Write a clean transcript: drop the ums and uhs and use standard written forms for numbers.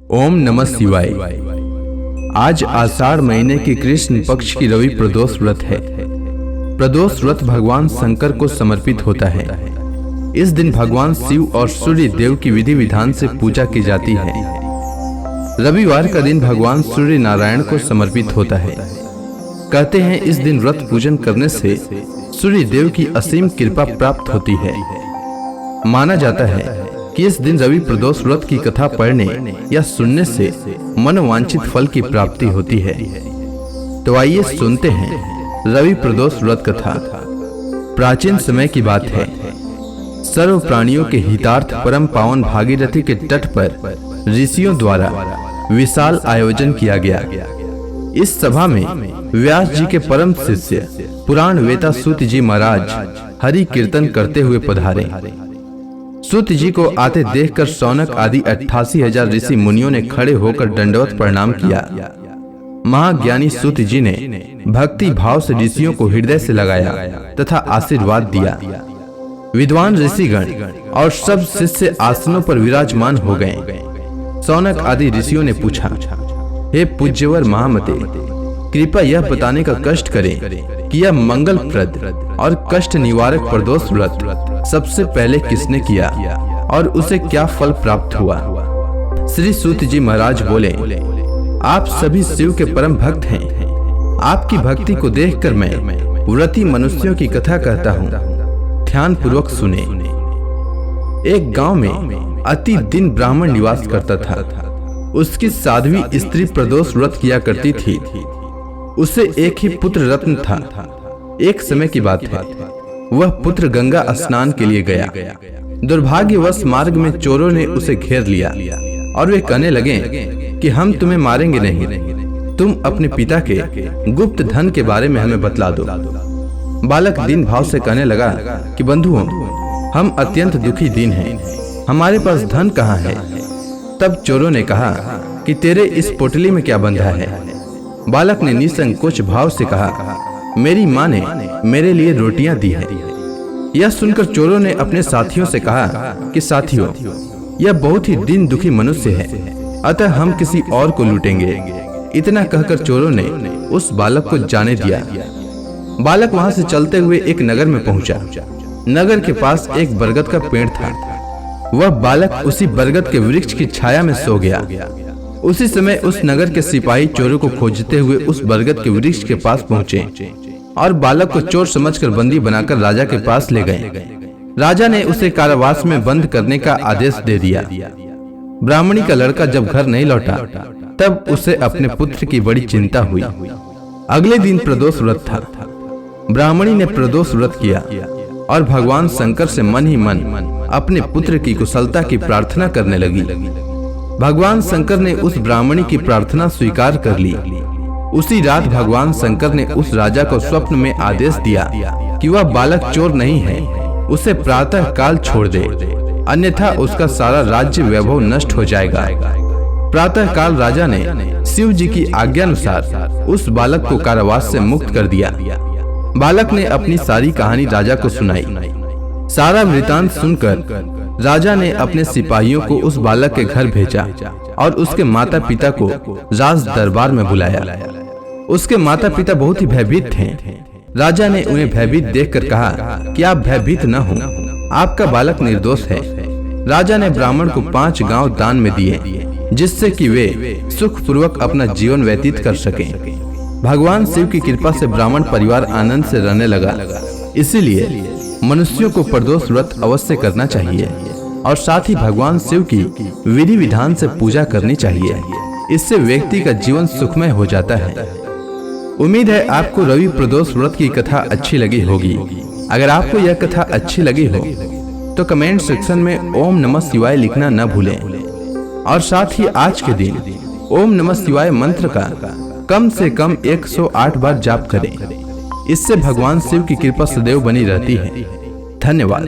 ओम नमः शिवाय। आज आषाढ़ महीने के कृष्ण पक्ष की रवि प्रदोष व्रत है। प्रदोष व्रत भगवान शंकर को समर्पित होता है। इस दिन भगवान शिव और सूर्य देव की विधि विधान से पूजा की जाती है। रविवार का दिन भगवान सूर्य नारायण को समर्पित होता है। कहते हैं इस दिन व्रत पूजन करने से सूर्य देव की असीम कृपा प्राप्त होती है। माना जाता है कि इस दिन रवि प्रदोष व्रत की कथा पढ़ने या सुनने से मनोवांछित फल की प्राप्ति होती है। तो आइए सुनते हैं रवि प्रदोष व्रत कथा। प्राचीन समय की बात है। सर्व प्राणियों के हितार्थ परम पावन भागीरथी के तट पर ऋषियों द्वारा विशाल आयोजन किया गया। इस सभा में व्यास जी के परम शिष्य पुराण वेता सूत जी महाराज हरि कीर्तन करते हुए पधारे। सूत जी को आते देखकर शौनक आदि 88,000 ऋषि मुनियों ने खड़े होकर दंडवत प्रणाम किया। महाज्ञानी सूत जी ने भक्ति भाव से ऋषियों को हृदय से लगाया तथा आशीर्वाद दिया। विद्वान ऋषिगण और सब शिष्य आसनों पर विराजमान हो गए। शौनक आदि ऋषियों ने पूछा, हे पूज्यवर महामते, कृपया यह बताने का कष्ट करें कि यह मंगलप्रद और कष्ट निवारक प्रदोष व्रत सबसे पहले किसने किया और उसे क्या फल प्राप्त हुआ। श्री सूत जी महाराज बोले, आप सभी शिव के परम भक्त हैं। आपकी भक्ति को देखकर मैं व्रती मनुष्यों की कथा कहता हूँ, ध्यान पूर्वक सुने। एक गांव में अति दिन ब्राह्मण निवास करता था। उसकी साध्वी स्त्री प्रदोष व्रत किया करती थी। उसे एक ही पुत्र रत्न था। एक समय की बात है, वह पुत्र गंगा स्नान के लिए गया। दुर्भाग्यवश मार्ग में चोरों ने उसे घेर लिया और वे कहने लगे कि हम तुम्हें मारेंगे नहीं, तुम अपने पिता के गुप्त धन के बारे में हमें बतला दो। बालक दीन भाव से कहने लगा कि बंधुओं, हम अत्यंत दुखी दीन हैं, हमारे पास धन कहाँ है। तब चोरों ने कहा कि तेरे इस पोटली में क्या बंधा है। बालक ने निसंकोच भाव से कहा, मेरी माँ ने मेरे लिए रोटियां दी है। यह सुनकर चोरों ने अपने साथियों से कहा कि साथियों, यह बहुत ही दीन दुखी मनुष्य है, अतः हम किसी और को लूटेंगे। इतना कहकर चोरों ने उस बालक को जाने दिया। बालक वहां से चलते हुए एक नगर में पहुंचा। नगर के पास एक बरगद का पेड़ था। वह बालक उसी बरगद के वृक्ष की छाया में सो गया। उसी समय उस नगर के सिपाही चोरों को खोजते हुए उस बरगद के वृक्ष के पास पहुंचे और बालक को चोर समझकर बंदी बनाकर राजा के पास ले गए। राजा ने उसे कारावास में बंद करने का आदेश दे दिया। ब्राह्मणी का लड़का जब घर नहीं लौटा तब उसे अपने पुत्र की बड़ी चिंता हुई। अगले दिन प्रदोष व्रत था। ब्राह्मणी ने प्रदोष व्रत किया और भगवान शंकर से मन ही मन अपने पुत्र की कुशलता की प्रार्थना करने लगी। भगवान शंकर ने उस ब्राह्मणी की प्रार्थना स्वीकार कर ली। उसी रात भगवान शंकर ने उस राजा को स्वप्न में आदेश दिया कि वह बालक चोर नहीं है, उसे प्रातः काल छोड़ दे, अन्यथा उसका सारा राज्य वैभव नष्ट हो जाएगा। प्रातः काल राजा ने शिव जी की आज्ञानुसार उस बालक को कारावास से मुक्त कर दिया। बालक ने अपनी सारी कहानी राजा को सुनाई। सारा वृतांत सुनकर राजा ने अपने सिपाहियों को उस बालक के घर भेजा और उसके माता पिता को राज दरबार में बुलाया। उसके माता पिता बहुत ही भयभीत थे। राजा ने उन्हें भयभीत देखकर कहा कि आप भयभीत न हो, आपका बालक निर्दोष है। राजा ने ब्राह्मण को 5 गांव दान में दिए, जिससे कि वे सुख पूर्वक अपना जीवन व्यतीत कर सकें। भगवान शिव की कृपा से ब्राह्मण परिवार आनंद से रहने लगा। इसीलिए मनुष्यों को प्रदोष व्रत अवश्य करना चाहिए और साथ ही भगवान शिव की विधि विधान से पूजा करनी चाहिए। इससे व्यक्ति का जीवन सुखमय हो जाता है। उम्मीद है आपको रवि प्रदोष व्रत की कथा अच्छी लगी होगी। अगर आपको यह कथा अच्छी लगी हो तो कमेंट सेक्शन में ओम नमः शिवाय लिखना न भूलें और साथ ही आज के दिन ओम नमः शिवाय मंत्र का कम से कम 108 बार जाप करें। इससे भगवान शिव की कृपा सदैव बनी रहती है। धन्यवाद।